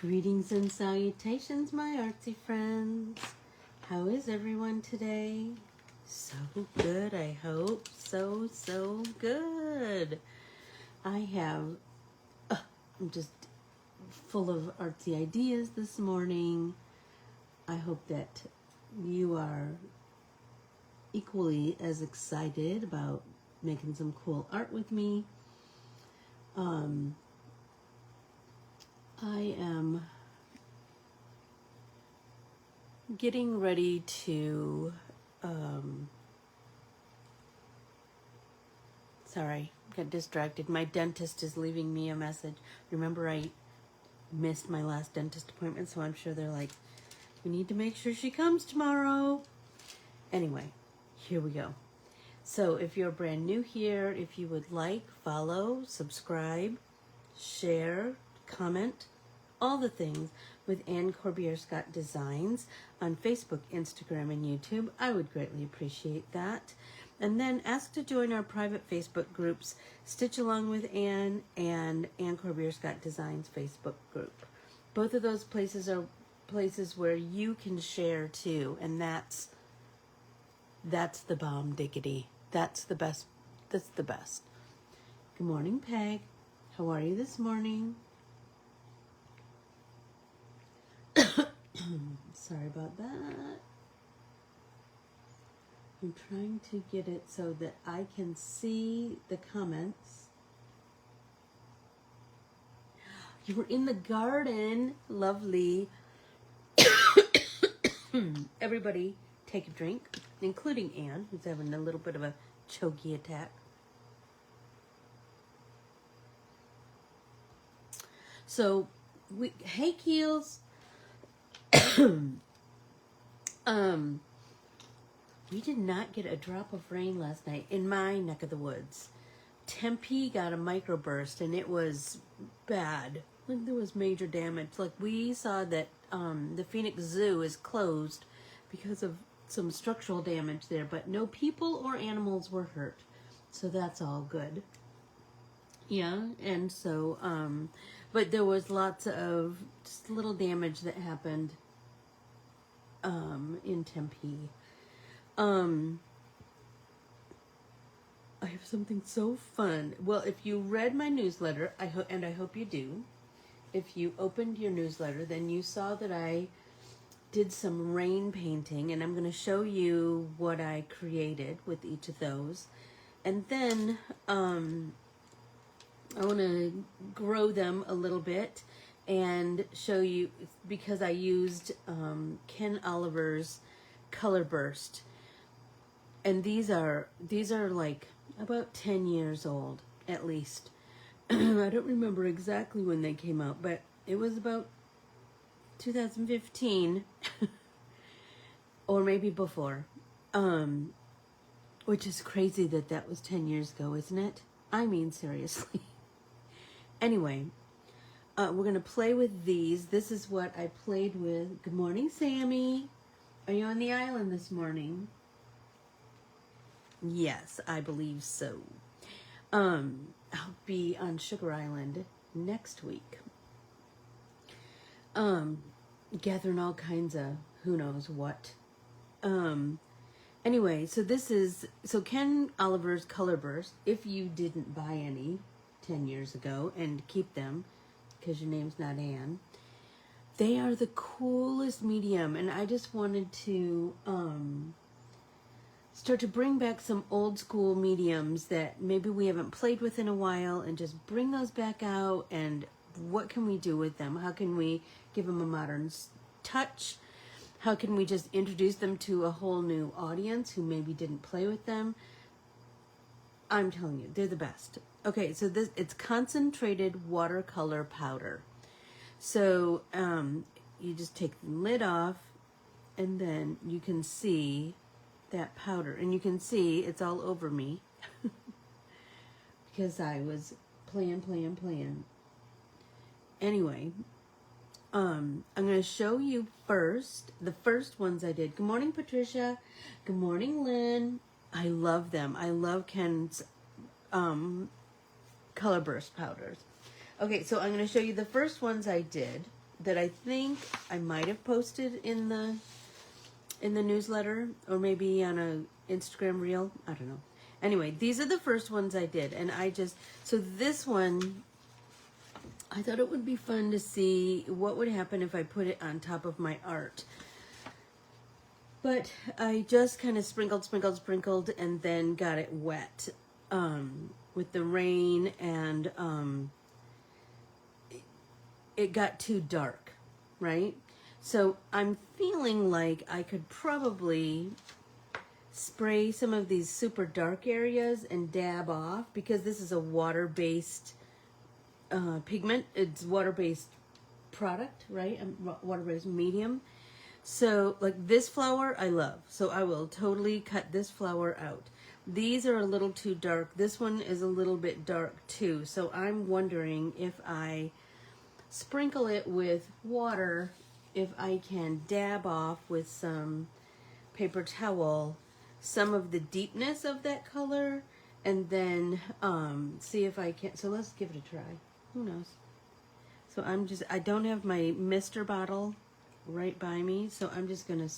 Greetings and salutations, my artsy friends. How is everyone today? So good, I hope. So good. I'm just full of artsy ideas this morning. I hope that you are equally as excited about making some cool art with me. I am getting ready to, sorry, got distracted. My dentist is leaving me a message. Remember, I missed my last dentist appointment, so I'm sure they're like, we need to make sure she comes tomorrow. Anyway, here we go. So if you're brand new here, if you would like, follow, subscribe, share, comment, all the things with Corbiere-Scott Designs on Facebook, Instagram, and YouTube. I would greatly appreciate that. And then ask to join our private Facebook groups, Stitch Along with Anne and Corbiere-Scott Designs Facebook group. Both of those places are places where you can share too, and that's the bomb diggity. That's the best. That's the best. Good morning, Peg. How are you this morning? Sorry about that. I'm trying to get it so that I can see the comments. You were in the garden. Lovely. Everybody take a drink, including Anne, who's having a little bit of a choky attack. So, hey Keels. We did not get a drop of rain last night in my neck of the woods. Tempe got a microburst and it was bad. Like there was major damage. Like we saw that the Phoenix Zoo is closed because of some structural damage there, but no people or animals were hurt. So that's all good. Yeah, and so, but there was lots of just little damage that happened in Tempe. I have something so fun. Well, if you read my newsletter, I hope you do. If you opened your newsletter, then you saw that I did some rain painting, and I'm going to show you what I created with each of those. And then I want to grow them a little bit and show you, because I used Ken Oliver's Color Burst. And these are like about 10 years old, at least. I don't remember exactly when they came out, but it was about 2015 or maybe before. Which is crazy that was 10 years ago, isn't it? I mean, seriously. Anyway, we're going to play with these. This is what I played with. Good morning, Sammy. Are you on the island this morning? Yes, I believe so. I'll be on Sugar Island next week. Gathering all kinds of who knows what. Anyway, so Ken Oliver's Color Burst, if you didn't buy any 10 years ago and keep them because your name's not Anne, they are the coolest medium, and I just wanted to start to bring back some old school mediums that maybe we haven't played with in a while, and just bring those back out. And what can we do with them? How can we give them a modern touch? How can we just introduce them to a whole new audience who maybe didn't play with them? I'm telling you, they're the best. Okay, so it's concentrated watercolor powder. So you just take the lid off, and then you can see that powder, and you can see it's all over me because I was playing. Anyway, I'm going to show you first the first ones I did. Good morning, Patricia. Good morning, Lynn. I love them. I love Ken's Color Burst powders. Okay, so I'm going to show you the first ones I did. that I think I might have posted in the newsletter, or maybe on a Instagram reel. I don't know. Anyway, these are the first ones I did, and so this one, I thought it would be fun to see what would happen if I put it on top of my art. But I just kind of sprinkled, and then got it wet with the rain, and it got too dark, right? So I'm feeling like I could probably spray some of these super dark areas and dab off, because this is a water-based pigment. It's water-based product, right? Water-based medium. So like this flower I love, so I will totally cut this flower out. These are a little too dark. This one is a little bit dark too. So I'm wondering if I sprinkle it with water, if I can dab off with some paper towel some of the deepness of that color, and then see if I can. So let's give it a try. Who knows? So I don't have my mister bottle right by me, so I'm just gonna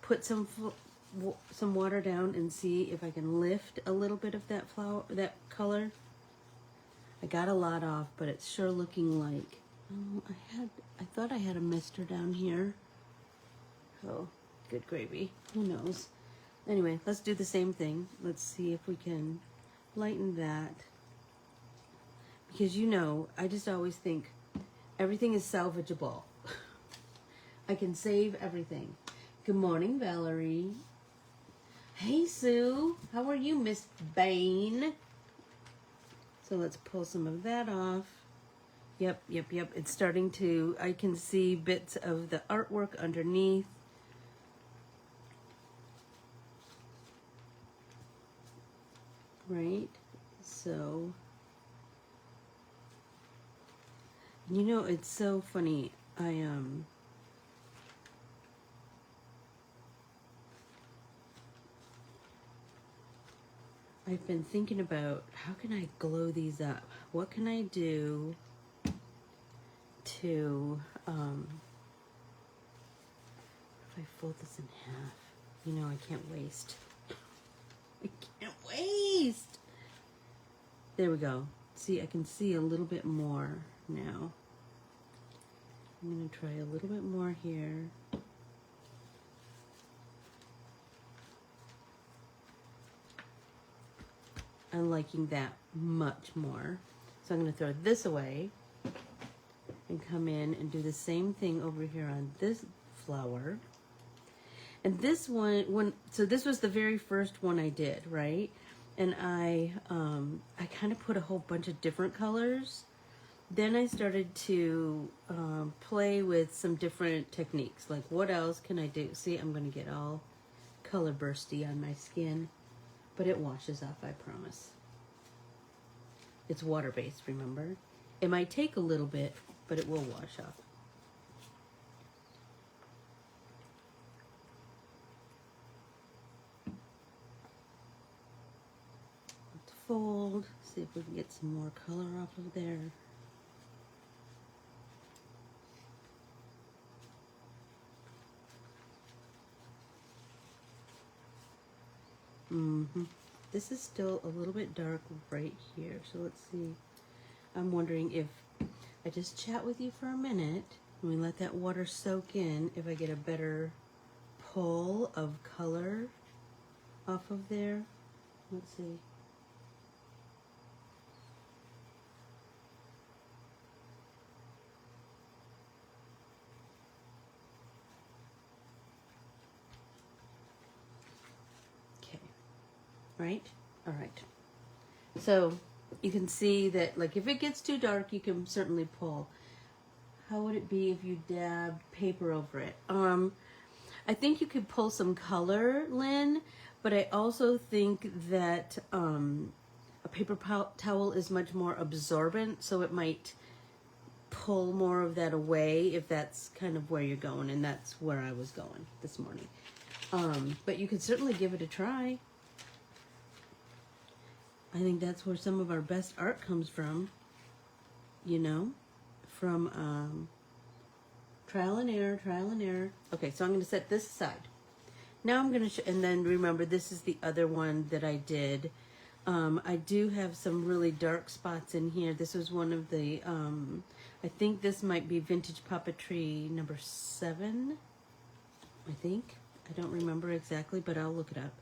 put some water down and see if I can lift a little bit of that color. I got a lot off, but it's sure looking like, oh, I thought I had a mister down here. Oh, good gravy. Who knows? Anyway, let's do the same thing. Let's see if we can lighten that. Because I just always think everything is salvageable. I can save everything. Good morning, Valerie. Hey, Sue. How are you, Miss Bain? So let's pull some of that off. Yep. It's starting to, I can see bits of the artwork underneath. Right? So, it's so funny. I've been thinking about how can I glow these up? What can I do to, if I fold this in half, I can't waste. I can't waste. There we go. See, I can see a little bit more now. I'm going to try a little bit more here. I'm liking that much more. So I'm going to throw this away and come in and do the same thing over here on this flower. And this one, so this was the very first one I did, right? And I kind of put a whole bunch of different colors. Then I started to play with some different techniques. Like, what else can I do? See, I'm going to get all color bursty on my skin. But it washes off, I promise. It's water-based, remember? It might take a little bit, but it will wash off. Let's fold. See if we can get some more color off of there. This is still a little bit dark right here, so let's see. I'm wondering if I just chat with you for a minute and we let that water soak in, if I get a better pull of color off of there. Let's see. Right? All right. So you can see that, like, if it gets too dark, you can certainly pull. How would it be if you dabbed paper over it? I think you could pull some color, Lynn, but I also think that a paper towel is much more absorbent, so it might pull more of that away if that's kind of where you're going, and that's where I was going this morning. But you could certainly give it a try. I think that's where some of our best art comes from, from trial and error, trial and error. Okay, so I'm going to set this aside. Now I'm going to, and then remember, this is the other one that I did. I do have some really dark spots in here. This was one of the, I think this might be Vintage Puppetry number 7, I think. I don't remember exactly, but I'll look it up.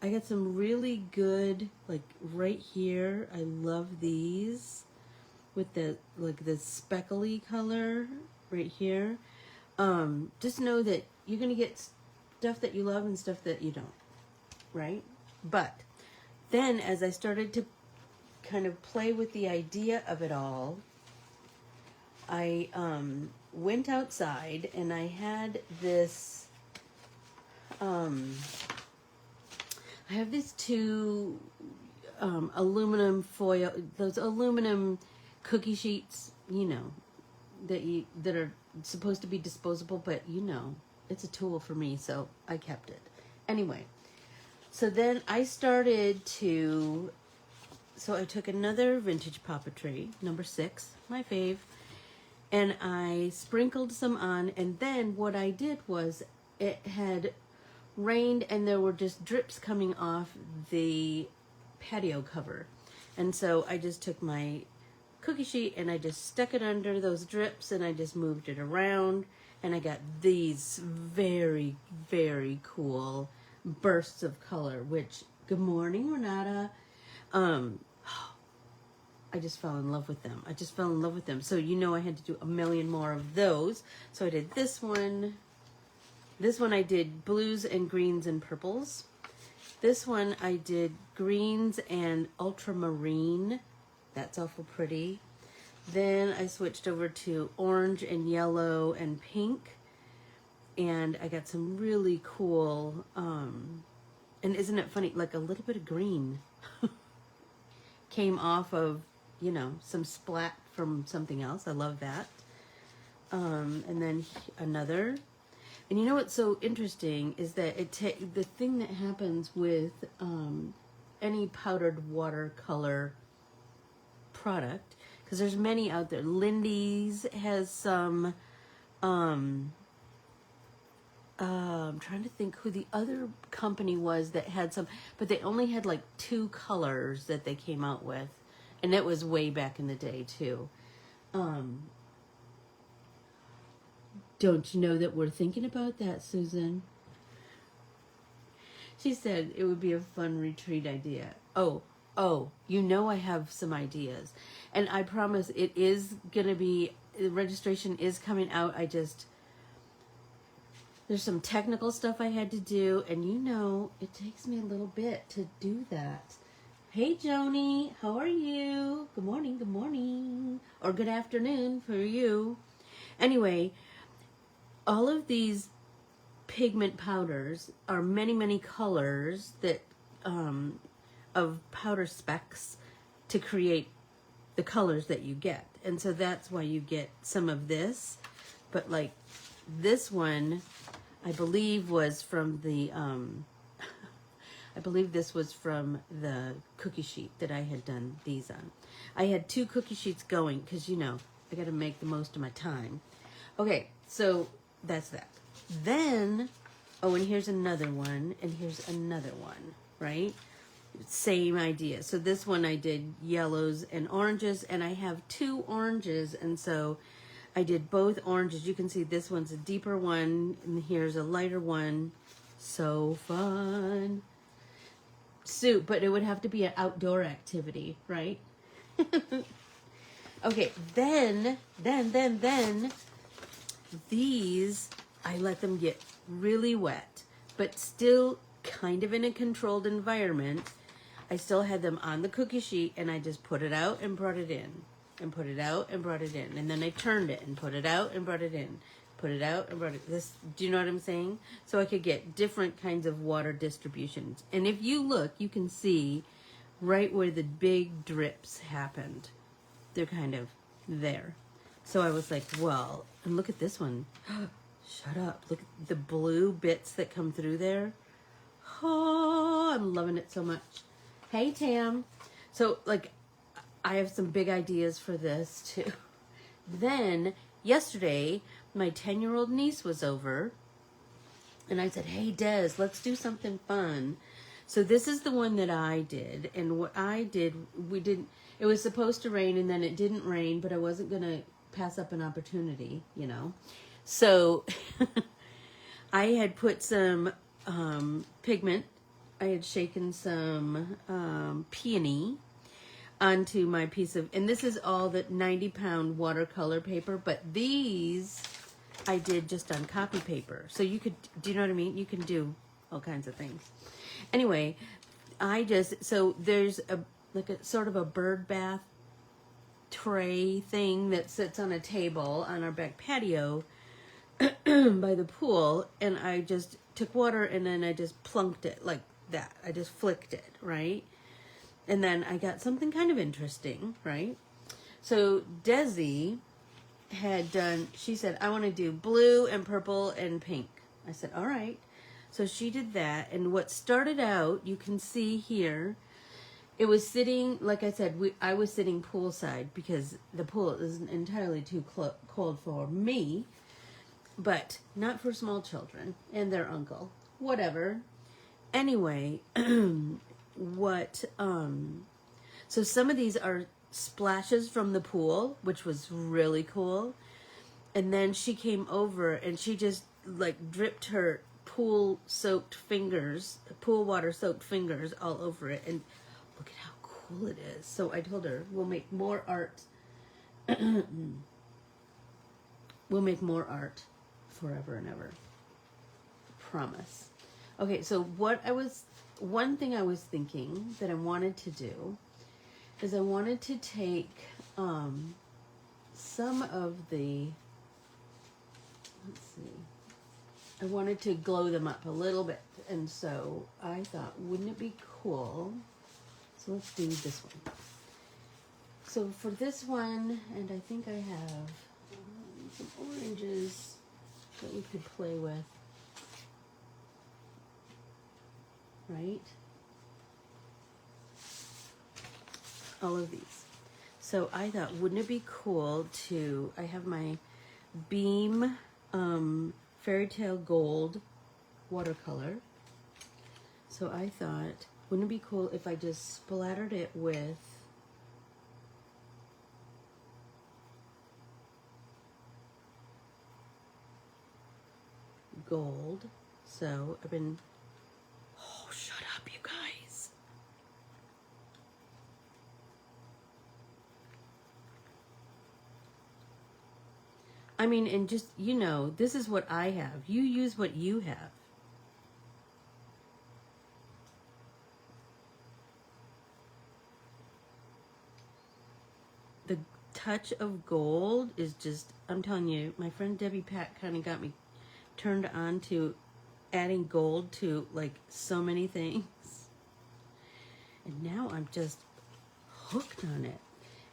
I got some really good, like right here, I love these with the, like the speckly color right here. Just know that you're going to get stuff that you love and stuff that you don't, right? But then as I started to kind of play with the idea of it all, I went outside and I had this, I have these 2 aluminum foil, those aluminum cookie sheets, you know, that are supposed to be disposable, but you know, it's a tool for me, so I kept it. Anyway, so then I started to, so I took another Vintage Puppetry, number 6, my fave, and I sprinkled some on, and then what I did was, it had rained and there were just drips coming off the patio cover. And so I just took my cookie sheet and I just stuck it under those drips and I just moved it around, and I got these very, very cool bursts of color, which, good morning, Renata. I just fell in love with them. I just fell in love with them. So you know I had to do a million more of those. So I did this one. This one I did blues and greens and purples. This one I did greens and ultramarine. That's awful pretty. Then I switched over to orange and yellow and pink. And I got some really cool, and isn't it funny, like a little bit of green came off of, you know, some splat from something else. I love that. And then another. And you know what's so interesting is that the thing that happens with any powdered watercolor product, because there's many out there. Lindy's has some, I'm trying to think who the other company was that had some, but they only had like 2 colors that they came out with, and it was way back in the day too. Don't you know that we're thinking about that, Susan? She said it would be a fun retreat idea. Oh, you know I have some ideas. And I promise it is going to be, the registration is coming out. There's some technical stuff I had to do, and you know, it takes me a little bit to do that. Hey, Joni, how are you? Good morning. Or good afternoon for you. Anyway, all of these pigment powders are many, many colors that, of powder specks to create the colors that you get. And so that's why you get some of this. But like this one, I believe was from the, I believe this was from the cookie sheet that I had done these on. I had 2 cookie sheets going because, you know, I got to make the most of my time. Okay, so that's that. Then, oh, and here's another one, and here's another one, right? Same idea. So this one I did yellows and oranges, and I have 2 oranges, and so I did both oranges. You can see this one's a deeper one, and here's a lighter one. So fun. Soup, but it would have to be an outdoor activity, right? Okay, then, these, I let them get really wet, but still kind of in a controlled environment. I still had them on the cookie sheet, and I just put it out and brought it in, and put it out and brought it in, and then I turned it and put it out and brought it in, put it out and brought it. This, do you know what I'm saying? So I could get different kinds of water distributions. And if you look, you can see right where the big drips happened. They're kind of there. So I was like, well, and look at this one. Shut up. Look at the blue bits that come through there. Oh, I'm loving it so much. Hey, Tam. So, like, I have some big ideas for this, too. Then, yesterday, my 10-year-old niece was over, and I said, hey, Des, let's do something fun. So this is the one that I did. And what I did, it was supposed to rain, and then it didn't rain, but I wasn't going to pass up an opportunity, you know. So I had put some pigment. I had shaken some peony onto my piece of, and this is all the 90-pound watercolor paper, but these I did just on copy paper. So you could, do you know what I mean? You can do all kinds of things. Anyway, so there's like a sort of a bird bath tray thing that sits on a table on our back patio by the pool, and I just took water and then I just plunked it like that. I just flicked it, right? And then I got something kind of interesting, right? So Desi had done, she said, I want to do blue and purple and pink. I said, all right. So she did that, and what started out, you can see here, it was sitting, like I said, I was sitting poolside because the pool isn't entirely too cold for me, but not for small children and their uncle, whatever. Anyway, so some of these are splashes from the pool, which was really cool. And then she came over and she just like dripped her pool water soaked fingers all over it, and look at how cool it is. So I told her we'll make more art. We'll make more art forever and ever. Promise. Okay, so one thing I was thinking that I wanted to do is I wanted to take some of the, let's see, I wanted to glow them up a little bit, and so I thought, wouldn't it be cool? So let's do this one. So for this one, and I think I have some oranges that we could play with, right? All of these. So I thought, wouldn't it be cool to, I have my Beam Fairytale Gold watercolor. So I thought, wouldn't it be cool if I just splattered it with gold. So I've been, oh, shut up, you guys. I mean, and just, you know, this is what I have. You use what you have. The touch of gold is just, I'm telling you, my friend Debbie Pat kind of got me turned on to adding gold to like so many things. And now I'm just hooked on it.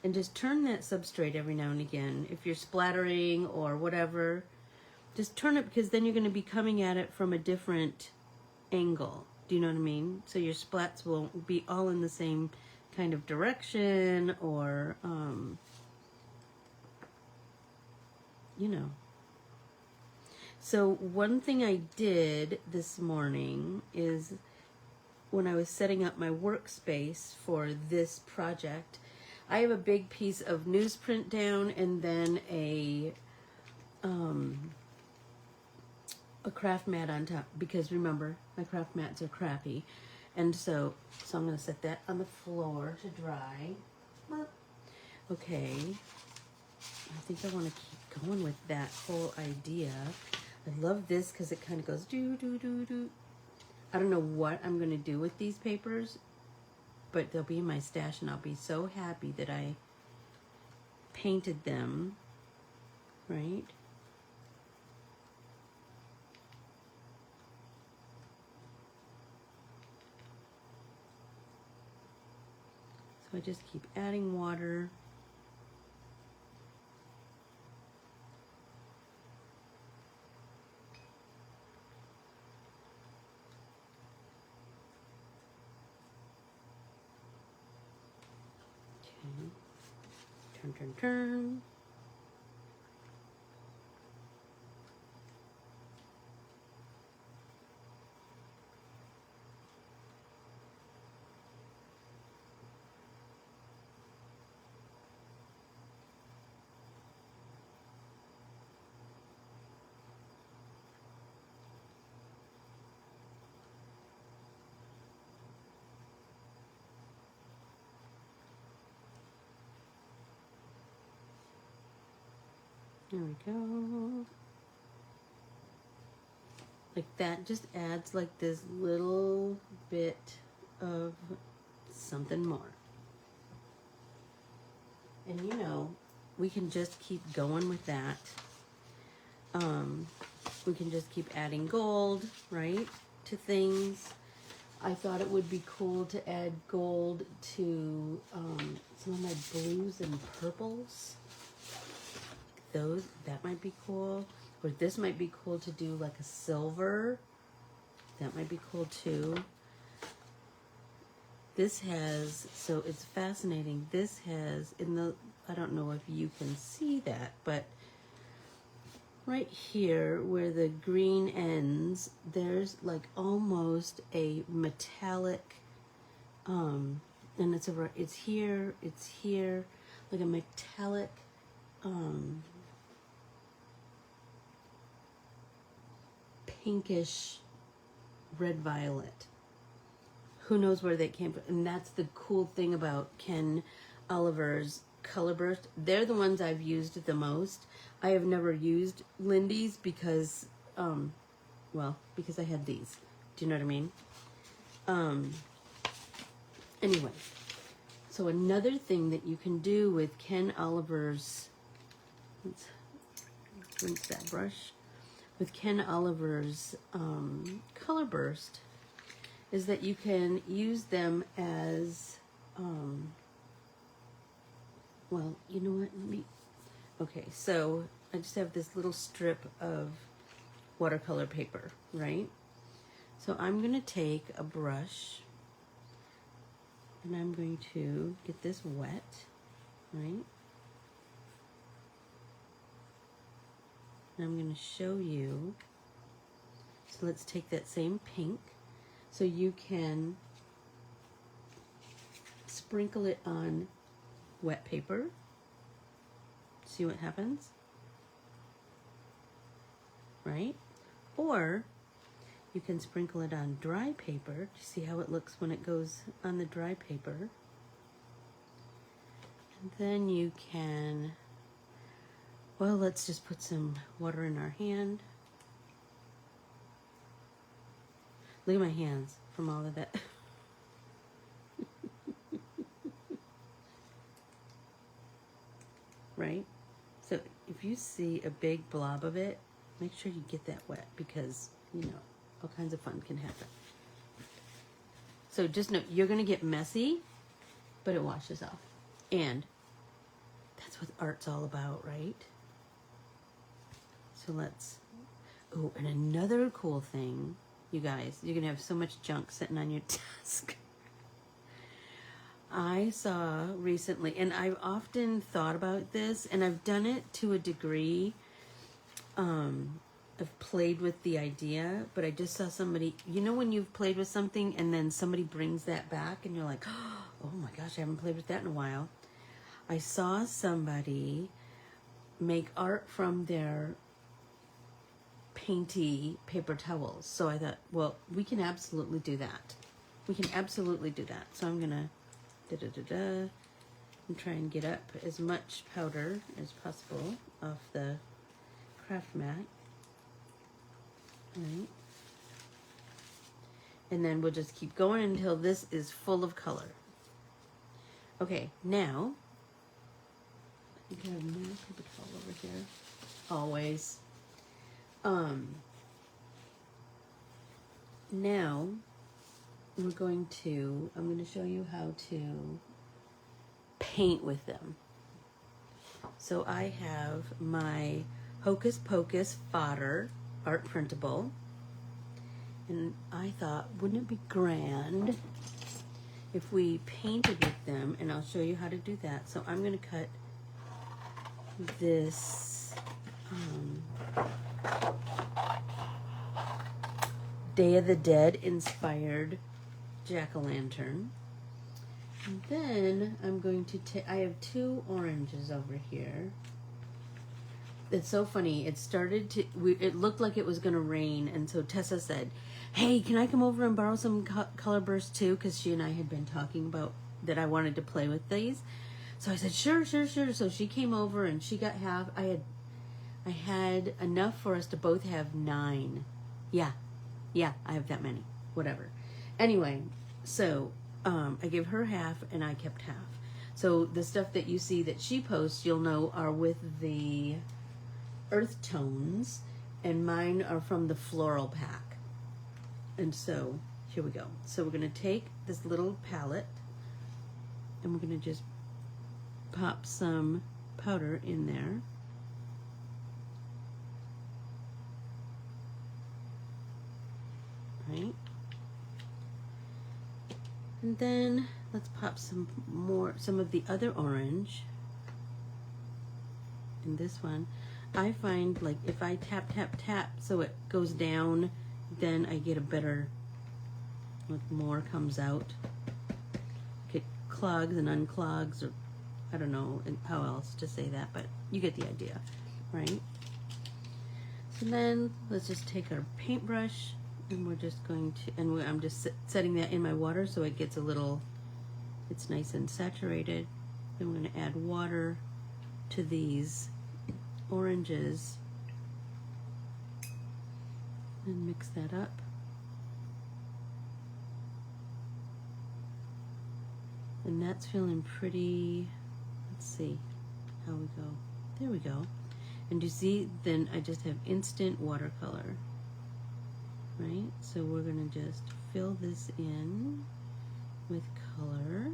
And just turn that substrate every now and again. If you're splattering or whatever, just turn it, because then you're going to be coming at it from a different angle. Do you know what I mean? So your splats will be all in the same kind of direction, or, you know. So one thing I did this morning is when I was setting up my workspace for this project, I have a big piece of newsprint down and then a craft mat on top, because remember, my craft mats are crappy. And so I'm going to set that on the floor to dry. Okay. I think I want to keep going with that whole idea. I love this because it kind of goes do, do, do, do. I don't know what I'm going to do with these papers, but they'll be in my stash, and I'll be so happy that I painted them, right? So I just keep adding water. Turn, turn, turn. There we go. Like that just adds like this little bit of something more. And you know, we can just keep going with that. We can just keep adding gold, right, to things. I thought it would be cool to add gold to some of my blues and purples. Those, that might be cool. Or this might be cool to do like a silver. That might be cool too. This has, so it's fascinating. This has, in the, I don't know if you can see that, but right here where the green ends, there's like almost a metallic, and it's here, like a metallic, pinkish red violet. Who knows where they came from? And that's the cool thing about Ken Oliver's Color Burst. They're the ones I've used the most. I have never used Lindy's because, well, because I had these. Do you know what I mean? Anyway, so another thing that you can do with Ken Oliver's, let's rinse that brush, with Ken Oliver's Color Burst is that you can use them as, well, you know what, let me, okay, so I just have this little strip of watercolor paper, right? So I'm going to take a brush and I'm going to get this wet, right? And I'm going to show you, so let's take that same pink, so you can sprinkle it on wet paper. See what happens? Right? Or you can sprinkle it on dry paper. See how it looks when it goes on the dry paper? And then you can, well, let's just put some water in our hand. Look at my hands from all of that. Right? So if you see a big blob of it, make sure you get that wet because, you know, all kinds of fun can happen. So just know, you're going to get messy, but it washes off. And that's what art's all about, right? So let's, oh, and another cool thing, you guys, you're going to have so much junk sitting on your desk. I saw recently, and I've often thought about this, and I've done it to a degree. I've played with the idea, but I just saw somebody, you know when you've played with something and then somebody brings that back and you're like, oh my gosh, I haven't played with that in a while. I saw somebody make art from their painty paper towels. So I thought, well, we can absolutely do that. We can absolutely do that. So I'm gonna and try and get up as much powder as possible off the craft mat. Right. And then we'll just keep going until this is full of color. Okay, now I think I have more paper towel over here. Always. Now I'm going to show you how to paint with them. So I have my Hocus Pocus fodder art printable, and I thought, wouldn't it be grand if we painted with them? And I'll show you how to do that. So I'm going to cut this Day of the Dead inspired jack-o'-lantern. And then I'm going to take, I have two oranges over here. It's so funny. It started to, it looked like it was going to rain. And so Tessa said, hey, can I come over and borrow some color bursts too? Because she and I had been talking about that I wanted to play with these. So I said, sure. So she came over and she got half. I had I had enough for us to both have 9. Yeah, I have that many. Whatever. Anyway, so I gave her half and I kept half. So the stuff that you see that she posts, you'll know, are with the earth tones, and mine are from the floral pack. And so here we go. So we're going to take this little palette and we're going to just pop some powder in there. Right? And then let's pop some of the other orange in this one. I find, like, if I tap, tap, tap so it goes down, then I get a better, like, more comes out. It clogs and unclogs, or I don't know how else to say that, but you get the idea, right? So then let's just take our paintbrush, and we're just going to, and I'm just setting that in my water so it gets a little, it's nice and saturated. Then we're going to add water to these oranges and mix that up. And that's feeling pretty, let's see how we go. There we go. And you see, then I just have instant watercolor, right? So we're gonna just fill this in with color.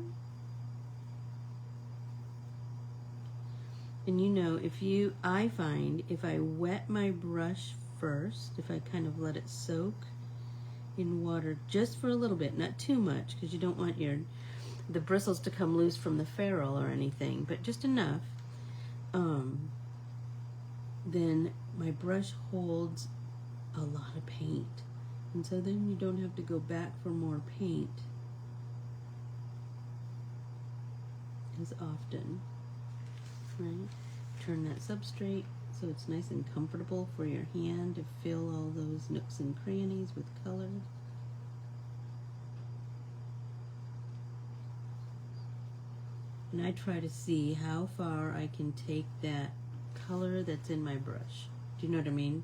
And you know, I find if I wet my brush first, if I kind of let it soak in water just for a little bit, not too much, because you don't want the bristles to come loose from the ferrule or anything, but just enough, then my brush holds a lot of paint. And so then you don't have to go back for more paint as often. Right? Turn that substrate so it's nice and comfortable for your hand to fill all those nooks and crannies with color. And I try to see how far I can take that color that's in my brush. Do you know what I mean?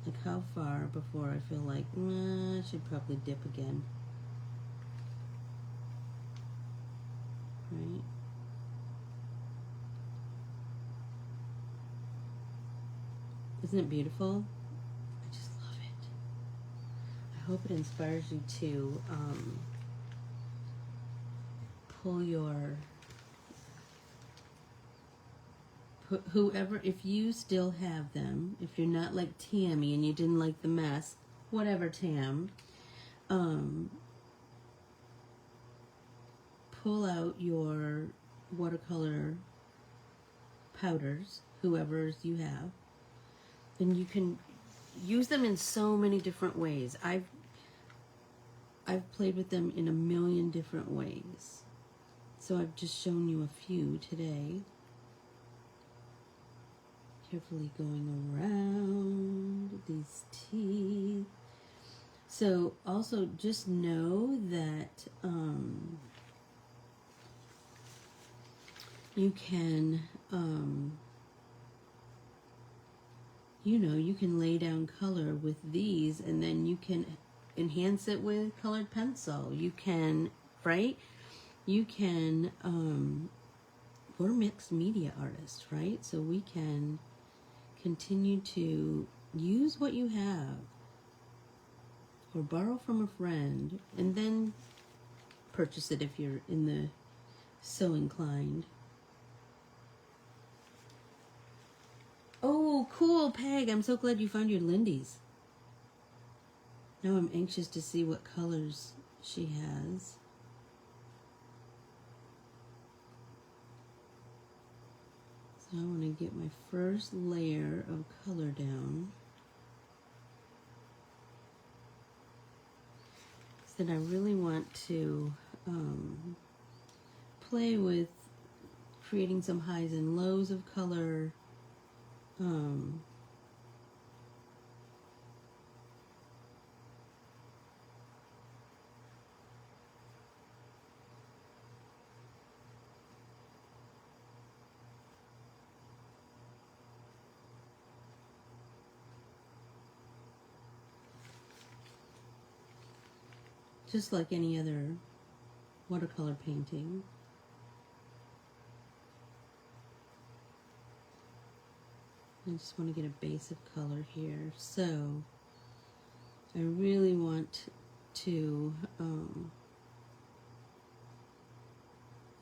Like how far before I feel like, I should probably dip again. Right? Isn't it beautiful? I just love it. I hope it inspires you to pull your, whoever, if you still have them, if you're not like Tammy and you didn't like the mess, whatever, Tam, pull out your watercolor powders, whoever's you have, and you can use them in so many different ways. I've played with them in a million different ways. So I've just shown you a few today. Carefully going around these teeth. So also just know that you can you can lay down color with these, and then you can enhance it with colored pencil. You can, right? You can, we're mixed media artists, right? So we can continue to use what you have or borrow from a friend and then purchase it if you're so inclined. Oh, cool, Peg. I'm so glad you found your Lindy's. Now I'm anxious to see what colors she has. So I want to get my first layer of color down. So then I really want to play with creating some highs and lows of color. just like any other watercolor painting. I just want to get a base of color here. So I really want to, I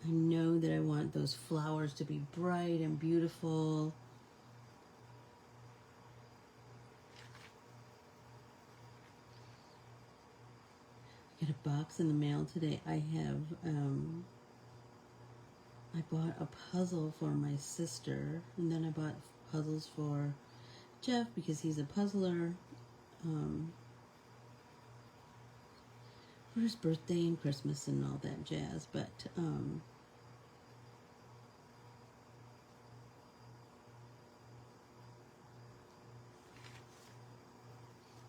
know that I want those flowers to be bright and beautiful. I got a box in the mail today. I bought a puzzle for my sister, and then I bought puzzles for Jeff because he's a puzzler, for his birthday and Christmas and all that jazz. But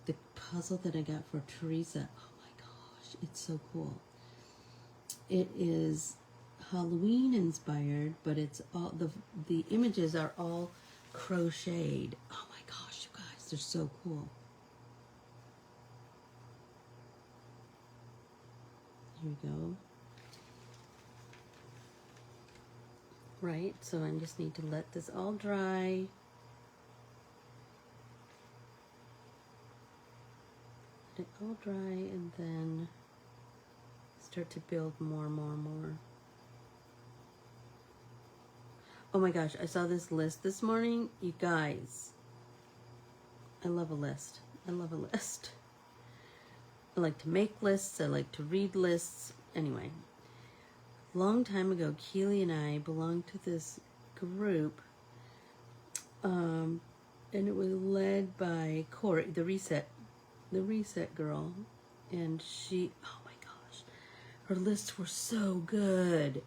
the puzzle that I got for Teresa, oh my gosh, it's so cool. It is Halloween inspired, but it's all the images are all crocheted. Oh my gosh, you guys, they're so cool. Here we go. Right, so I just need to let this all dry. Let it all dry and then start to build more. Oh my gosh, I saw this list this morning. You guys, I love a list. I love a list. I like to make lists. I like to read lists. Anyway, long time ago, Keely and I belonged to this group, and it was led by Corey, the reset girl, and she, oh my gosh, her lists were so good.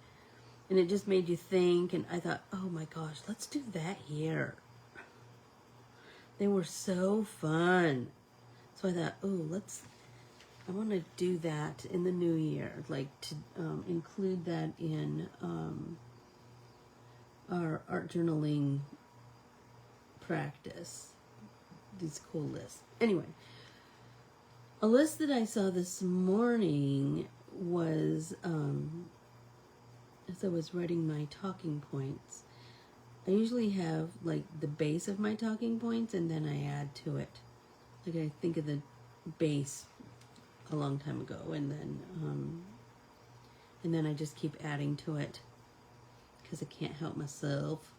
And it just made you think, and I thought, oh my gosh, let's do that here. They were so fun. So I thought, oh, I want to do that in the new year, like to include that in our art journaling practice. These cool lists. Anyway, a list that I saw this morning was, as I was writing my talking points, I usually have like the base of my talking points and then I add to it. Like I think of the base a long time ago and then I just keep adding to it because I can't help myself.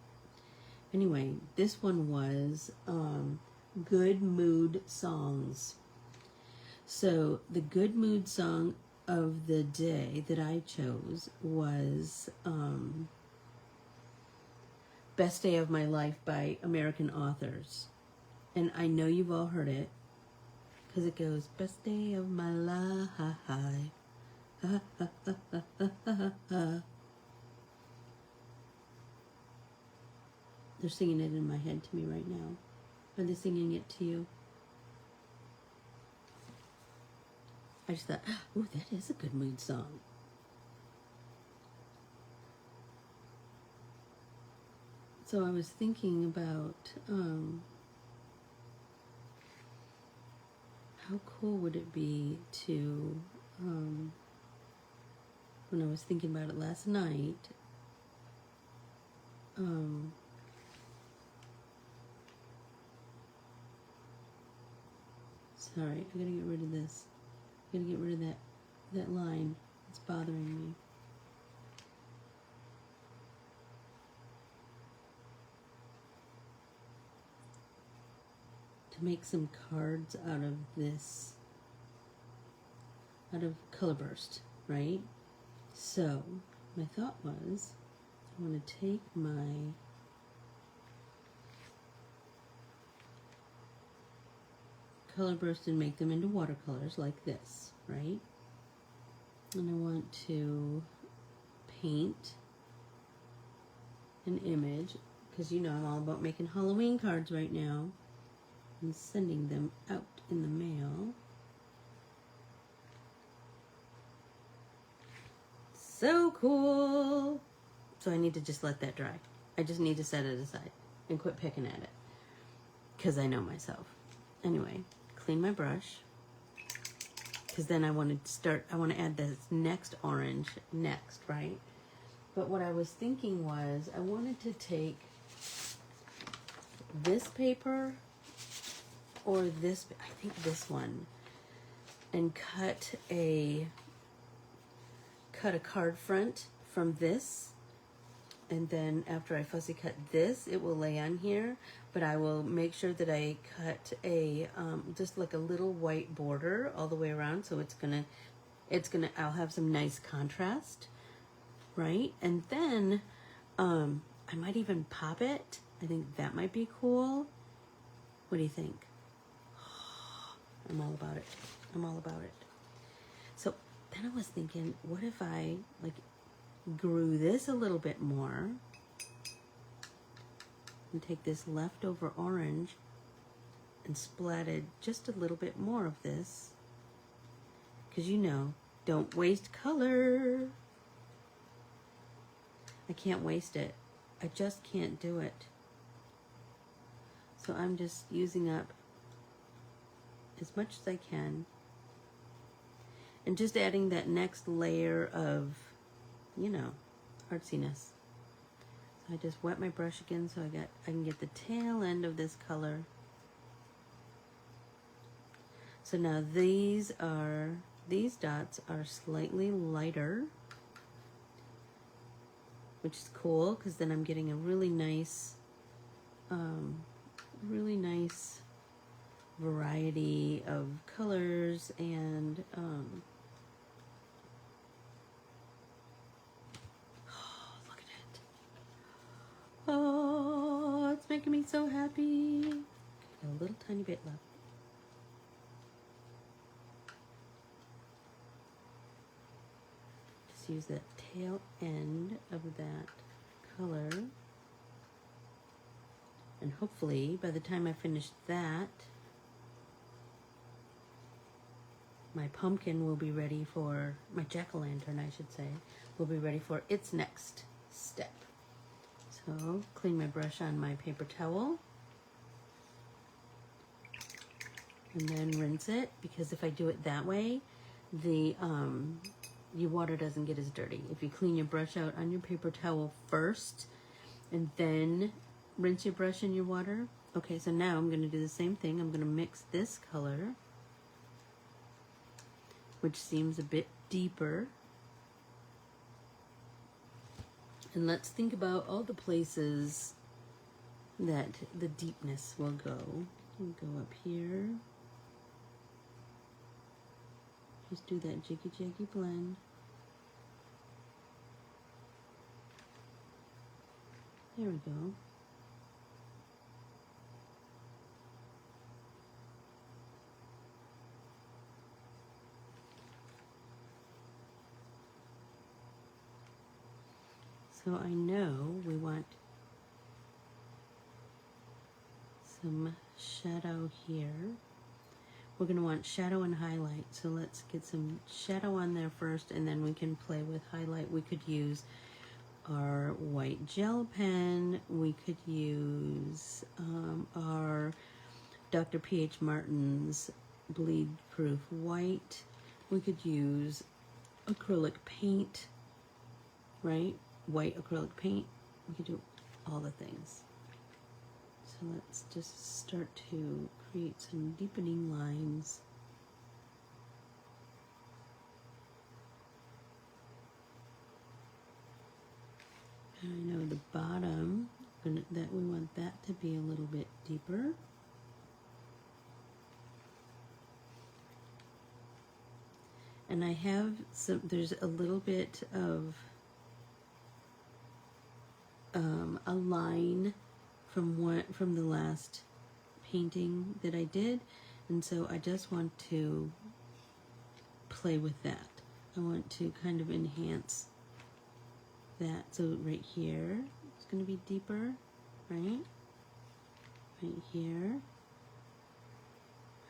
Anyway, this one was good mood songs. So the good mood song of the day that I chose was Best Day of My Life by American authors. And I know you've all heard it because it goes, best day of my life. They're singing it in my head to me right now. Are they singing it to you? I just thought, oh, that is a good mood song. So I was thinking about how cool would it be to, when I was thinking about it last night, sorry, I gotta get rid of this. I gotta get rid of that line. It's bothering me. To make some cards out of this, out of Color Burst, right? So my thought was, I want to take my Color Burst and make them into watercolors like this, right? And I want to paint an image, because you know I'm all about making Halloween cards right now and sending them out in the mail. So cool! So I need to just let that dry. I just need to set it aside and quit picking at it, because I know myself. Anyway, clean my brush. because then I want to add this next orange next, right? But what I was thinking was I wanted to take this paper or this, I think this one, and cut a card front from this, and then after I fussy cut this, it will lay on here, but I will make sure that I cut a just like a little white border all the way around, so I'll have some nice contrast, right? And then I might even pop it. I think that might be cool. What do you think? I'm all about it. I'm all about it. So then I was thinking, what if I like grew this a little bit more and take this leftover orange and splatted just a little bit more of this, because you know, don't waste color. I can't waste it. I just can't do it. So I'm just using up as much as I can and just adding that next layer of, you know, artsiness. So I just wet my brush again so I can get the tail end of this color. So now these dots are slightly lighter, which is cool because then I'm getting a really nice variety of colors and oh, look at it. Oh, it's making me so happy. A little tiny bit left. Just use that tail end of that color. And hopefully by the time I finish that, my pumpkin will be ready for, my jack-o'-lantern I should say, will be ready for its next step. So clean my brush on my paper towel and then rinse it, because if I do it that way, your water doesn't get as dirty. If you clean your brush out on your paper towel first and then rinse your brush in your water. Okay, so now I'm going to do the same thing. I'm going to mix this color, which seems a bit deeper. And let's think about all the places that the deepness will go. We'll go up here. Just do that jiggy blend. There we go. So I know we want some shadow here. We're going to want shadow and highlight. So let's get some shadow on there first, and then we can play with highlight. We could use our white gel pen. We could use our Dr. P.H. Martin's bleed proof white. We could use acrylic paint, right? White acrylic paint. We could do all the things. So let's just start to create some deepening lines. And I know the bottom, that we want that to be a little bit deeper. And I have there's a little bit of a line from the last painting that I did, and so I just want to play with that. I want to kind of enhance that. So right here it's going to be deeper, right? Right here,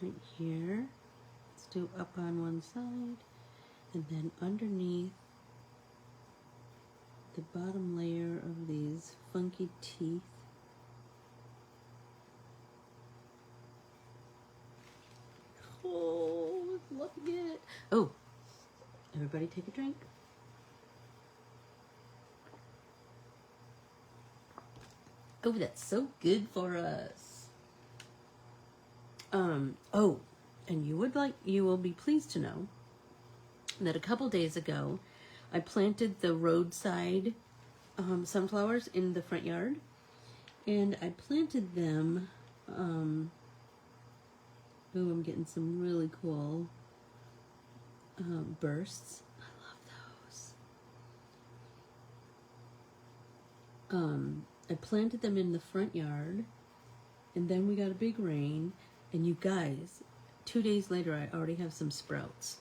right here. Let's do up on one side, and then underneath the bottom layer of these funky teeth. Oh, look at it. Everybody take a drink. Oh, that's so good for us. Oh, and you will be pleased to know that a couple days ago, I planted the roadside sunflowers in the front yard, and I planted them. I'm getting some really cool bursts. I love those. I planted them in the front yard, and then we got a big rain, and you guys, 2 days later, I already have some sprouts.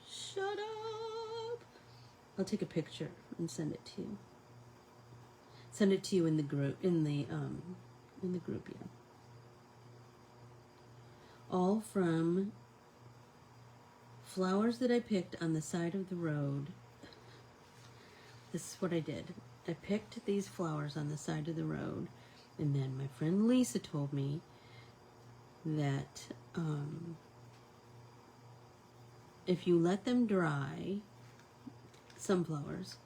Shut up! I'll take a picture and send it to you. Send it to you in the group, in the group, yeah. All from flowers that I picked on the side of the road. This is what I did. I picked these flowers on the side of the road, and then my friend Lisa told me that if you let them dry, sunflowers,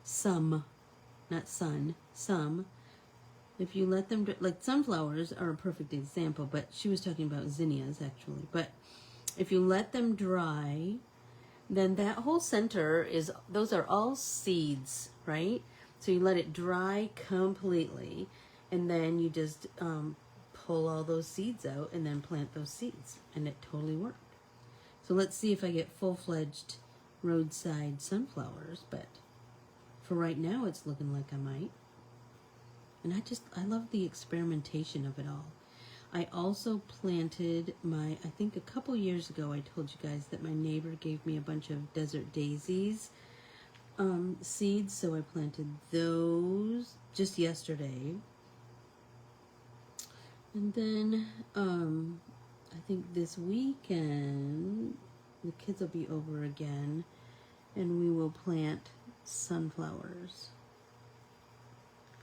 some, not sun, some, if you let them, like sunflowers are a perfect example, but she was talking about zinnias actually, but if you let them dry, then that whole center those are all seeds, right? So you let it dry completely, and then you just pull all those seeds out and then plant those seeds, and it totally worked. So let's see if I get full-fledged roadside sunflowers, but for right now it's looking like I might. And I love the experimentation of it all. I also planted I think a couple years ago I told you guys that my neighbor gave me a bunch of desert daisies seeds, so I planted those just yesterday. And then I think this weekend the kids will be over again, and we will plant sunflowers.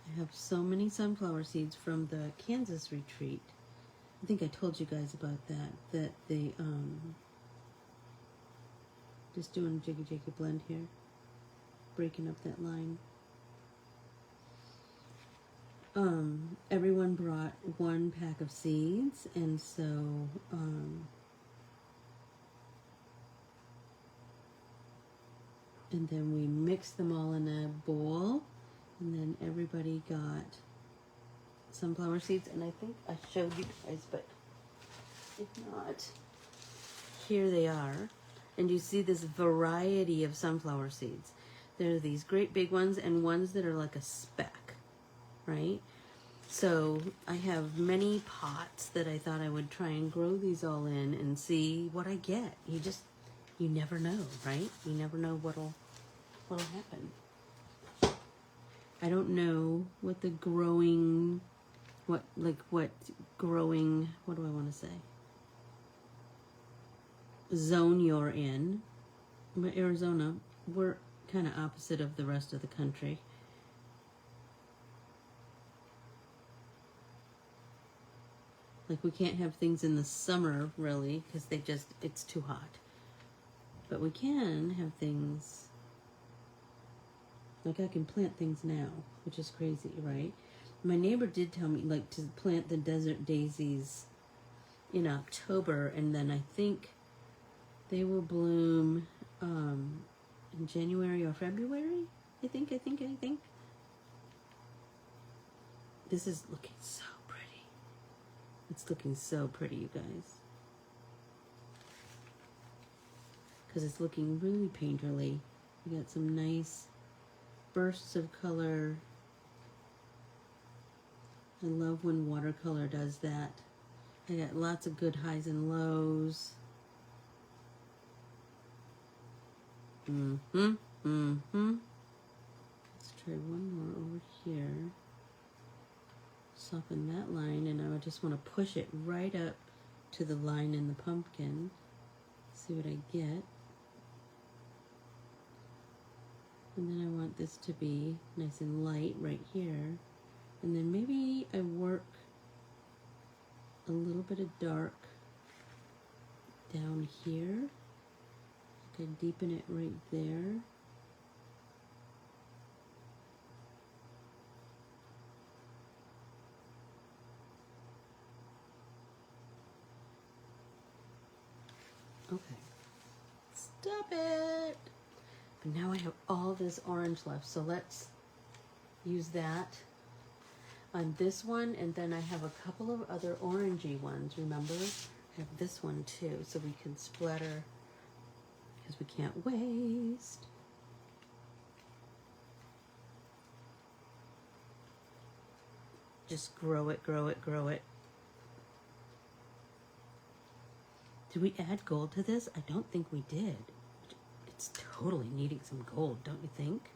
I have so many sunflower seeds from the Kansas retreat. I think I told you guys about that they, just doing a jiggy blend here, breaking up that line. Everyone brought 1 pack of seeds, and so, and then we mixed them all in a bowl, and then everybody got sunflower seeds, and I think I showed you guys, but if not, here they are. And you see this variety of sunflower seeds. There are these great big ones and ones that are like a speck, right? So I have many pots that I thought I would try and grow these all in and see what I get. You never know, right? You never know what'll happen. I don't know what the growing, what do I want to say? Zone you're in. But Arizona, we're kind of opposite of the rest of the country. Like, we can't have things in the summer, really, because it's too hot. But we can have things, like I can plant things now, which is crazy, right? My neighbor did tell me, like, to plant the desert daisies in October, and then I think they will bloom in January or February. I think. This is looking so pretty. It's looking so pretty, you guys. Because it's looking really painterly. We got some nice bursts of color. I love when watercolor does that. I got lots of good highs and lows. Let's try one more over here. Soften that line, and I would just want to push it right up to the line in the pumpkin. See what I get. And then I want this to be nice and light right here. And then maybe I work a little bit of dark down here. to deepen it right there. Okay. Stop it! But now I have all this orange left, so let's use that on this one, and then I have a couple of other orangey ones, remember? I have this one too, so we can splatter, because we can't waste. Just grow it, grow it, grow it. Did we add gold to this? I don't think we did. It's totally needing some gold, don't you think?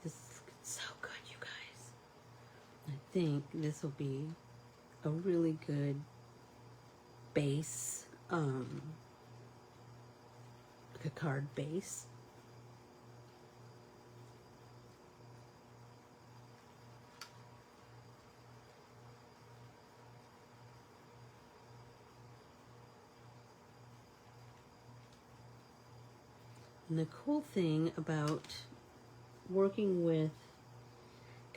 This is so good, you guys. I think this will be a really good base, like a card base. And the cool thing about working with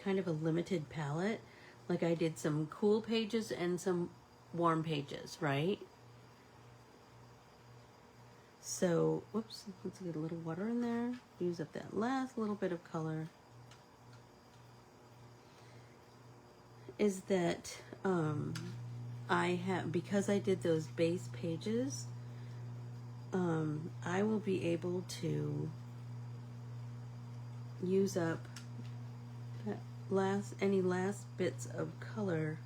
kind of a limited palette, like I did some cool pages and some warm pages, right? So, whoops, let's get a little water in there. Use up that last little bit of color. Is that I have, because I did those base pages, I will be able to use up that any last bits of color.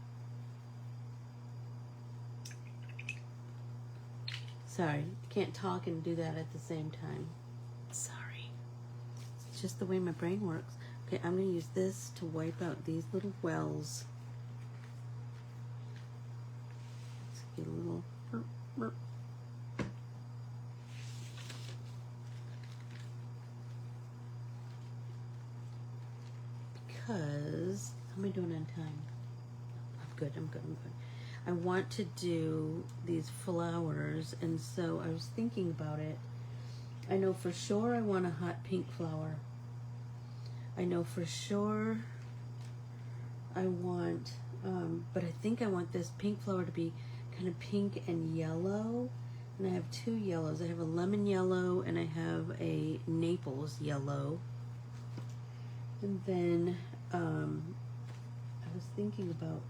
Sorry, I can't talk and do that at the same time. Sorry. It's just the way my brain works. Okay, I'm going to use this to wipe out these little wells. Let's get a little... Because, how am I doing on time? I'm good. I want to do these flowers, and so I was thinking about it. I know for sure I want a hot pink flower. I know for sure I want, but I think I want this pink flower to be kind of pink and yellow. And I have two yellows. I have a lemon yellow and I have a Naples yellow. And then I was thinking about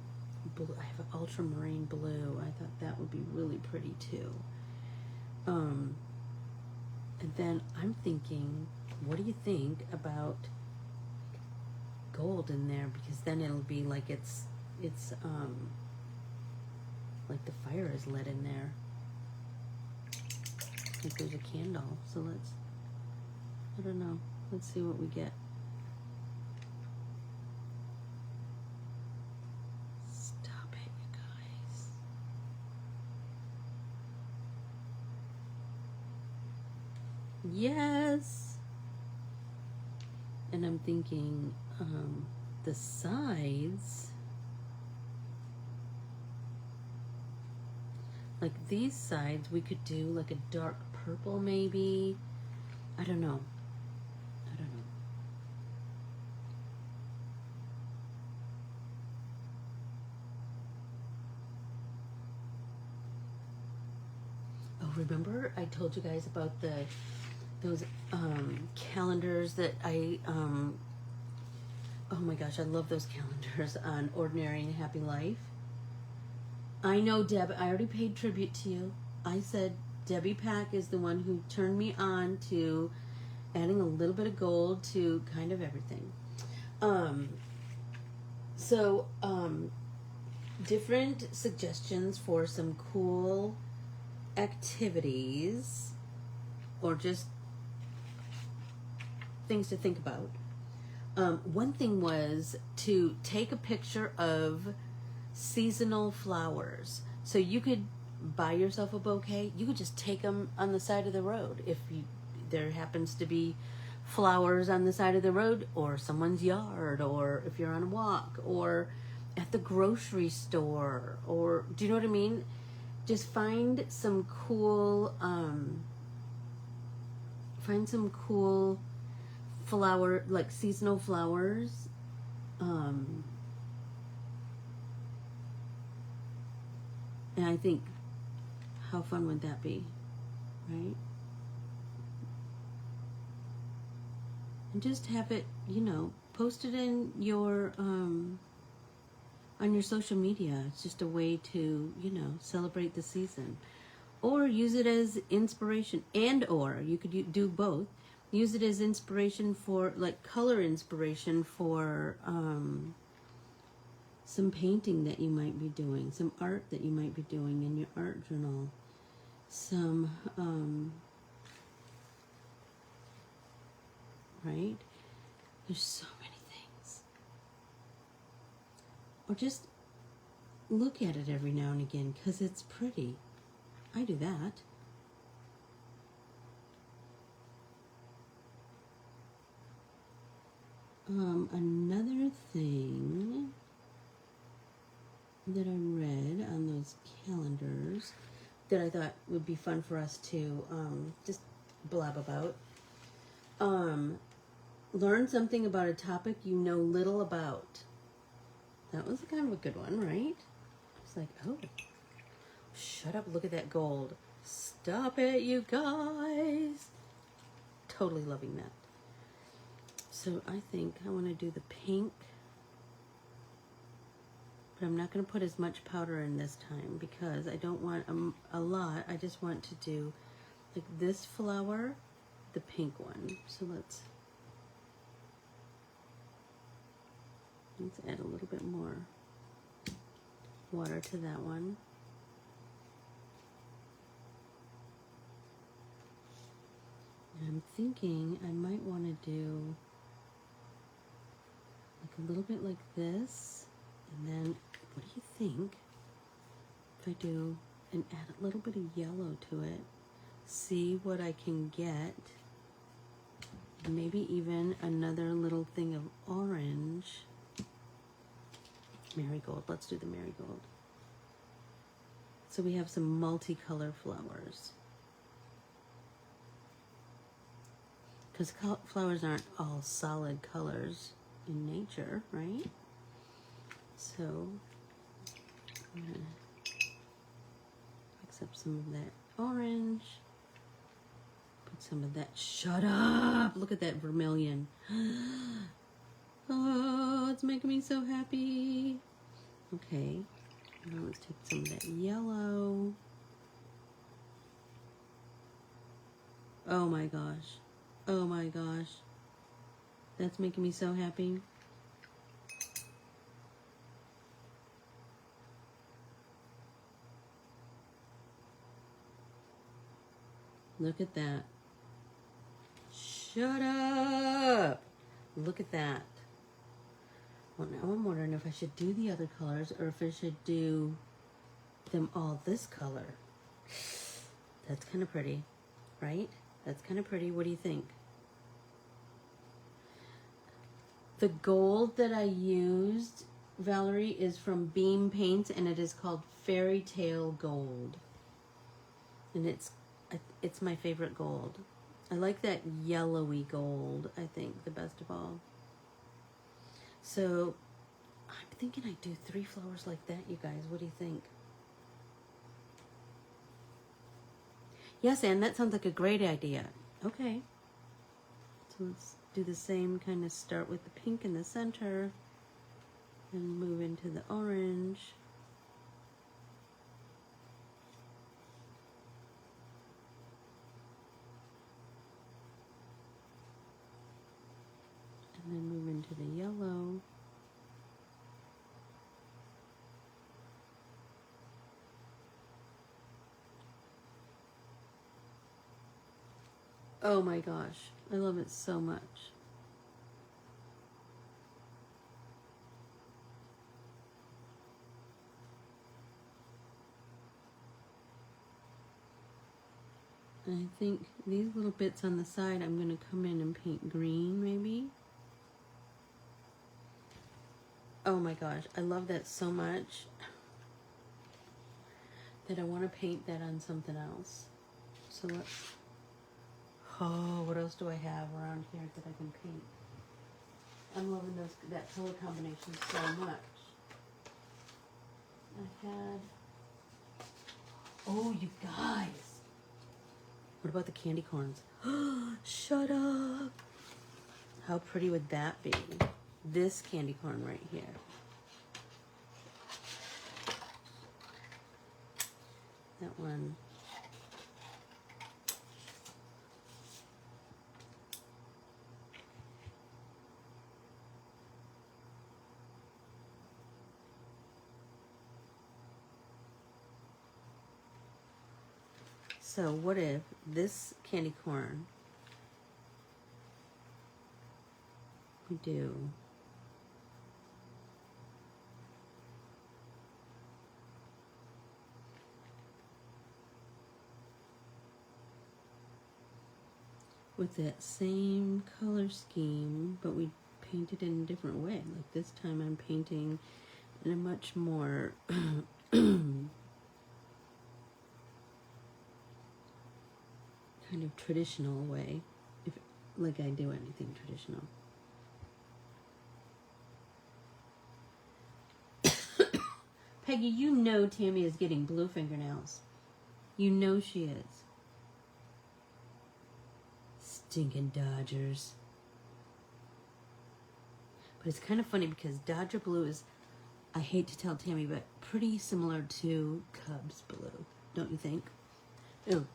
blue. I have an ultramarine blue. I thought that would be really pretty too. And then I'm thinking, what do you think about gold in there? Because then it'll be like it's like the fire is lit in there. Like there's a candle. So let's, I don't know. Let's see what we get. Yes. And I'm thinking the sides, like these sides, we could do like a dark purple maybe. I don't know. Oh, remember I told you guys about those calendars that I oh my gosh, I love those calendars on Ordinary and Happy Life. I know, Deb, I already paid tribute to you. I said Debbie Pack is the one who turned me on to adding a little bit of gold to kind of everything. Different suggestions for some cool activities or just things to think about. One thing was to take a picture of seasonal flowers. So you could buy yourself a bouquet. You could just take them on the side of the road. If there happens to be flowers on the side of the road, or someone's yard, or if you're on a walk, or at the grocery store, or do you know what I mean? Just find some cool flower, like seasonal flowers. And I think, how fun would that be, right? And just have it, post it in your on your social media. It's just a way to, celebrate the season, or use it as inspiration, or you could do both. Use it as inspiration for, like, color inspiration for some painting that you might be doing, some art that you might be doing in your art journal, some right? There's so many things. Or just look at it every now and again because it's pretty. I do that. Another thing that I read on those calendars that I thought would be fun for us to just blab about. Learn something about a topic you know little about. That was kind of a good one, right? It's like, oh, shut up, look at that gold. Stop it, you guys. Totally loving that. So I think I want to do the pink, but I'm not going to put as much powder in this time because I don't want a lot. I just want to do like this flower, the pink one. So let's add a little bit more water to that one. And I'm thinking I might want to do like a little bit like this, and then what do you think if I do and add a little bit of yellow to it? See what I can get. Maybe even another little thing of orange. Marigold. Let's do the marigold. So we have some multicolor flowers. Because flowers aren't all solid colors in nature, right? So I'm going to mix up some of that orange. Put some of that, shut up! Look at that vermilion. Oh, it's making me so happy. Okay, now let's take some of that yellow. Oh my gosh. Oh my gosh. That's making me so happy. Look at that. Shut up! Look at that. Well, now I'm wondering if I should do the other colors or if I should do them all this color. That's kind of pretty, right? That's kind of pretty. What do you think? The gold that I used, Valerie, is from Beam Paints, and it is called Fairytale Gold. And it's my favorite gold. I like that yellowy gold, I think, the best of all. So I'm thinking I'd do 3 flowers like that, you guys. What do you think? Yes, Anne, that sounds like a great idea. Okay. So let's do the same, kind of start with the pink in the center and move into the orange. And then move into the yellow. Oh my gosh, I love it so much. I think these little bits on the side, I'm going to come in and paint green, maybe. Oh my gosh, I love that so much that I want to paint that on something else. So let's, oh, what else do I have around here that I can paint? I'm loving that color combination so much. I had, oh, you guys. What about the candy corns? Shut up. How pretty would that be? This candy corn right here. That one. So what if this candy corn we do with that same color scheme, but we paint it in a different way. Like this time I'm painting in a much more kind of traditional way, if like I do anything traditional. Peggy, you know Tammy is getting blue fingernails. You know she is. Stinking Dodgers. But it's kind of funny because Dodger blue is, I hate to tell Tammy, but pretty similar to Cubs blue, don't you think? Ooh.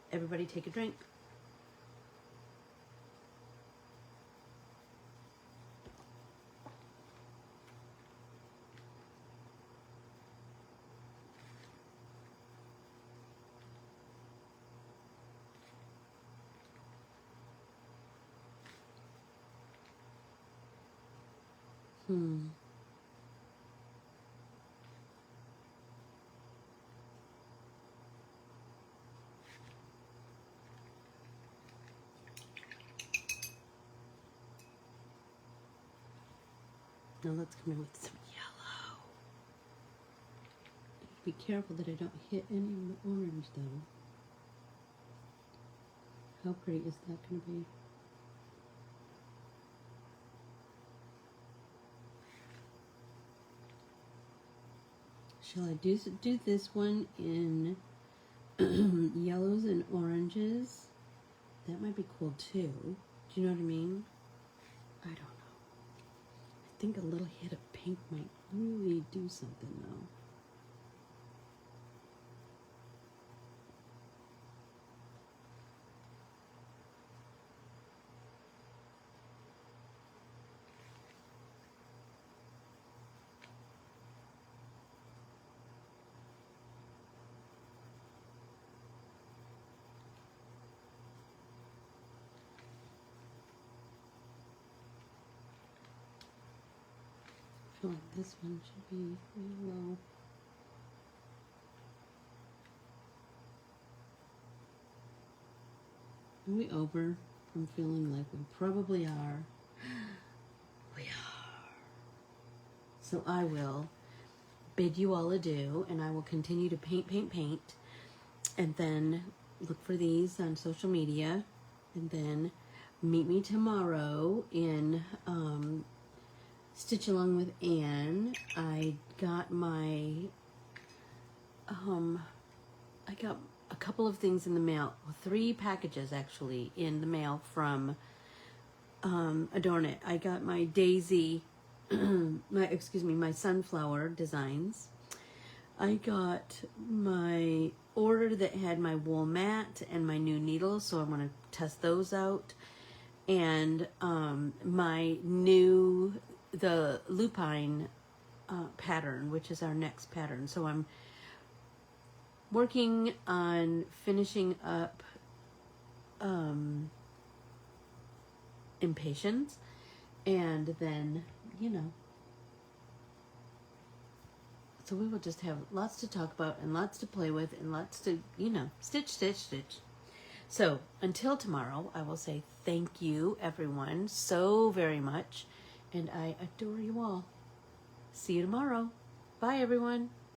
Everybody take a drink. Now let's come in with some yellow. Be careful that I don't hit any of the orange though. How pretty is that going to be? Shall I do this one in yellows and oranges? That might be cool too. Do you know what I mean? I don't know. I think a little hit of pink might really do something though. I feel like this one should be yellow. Are we over from feeling like we probably are? We are. So I will bid you all adieu, and I will continue to paint, and then look for these on social media, and then meet me tomorrow in Stitch Along with Anne. I got a couple of things in the mail, 3 packages actually in the mail from Adorn It. I got my daisy, my sunflower designs. I got my order that had my wool mat and my new needles, so I want to test those out. And my new, the lupine pattern, which is our next pattern. So I'm working on finishing up Impatience, and then, you know, so we will just have lots to talk about and lots to play with and lots to, you know, stitch, stitch, stitch. So until tomorrow, I will say thank you, everyone, so very much. And I adore you all. See you tomorrow. Bye, everyone.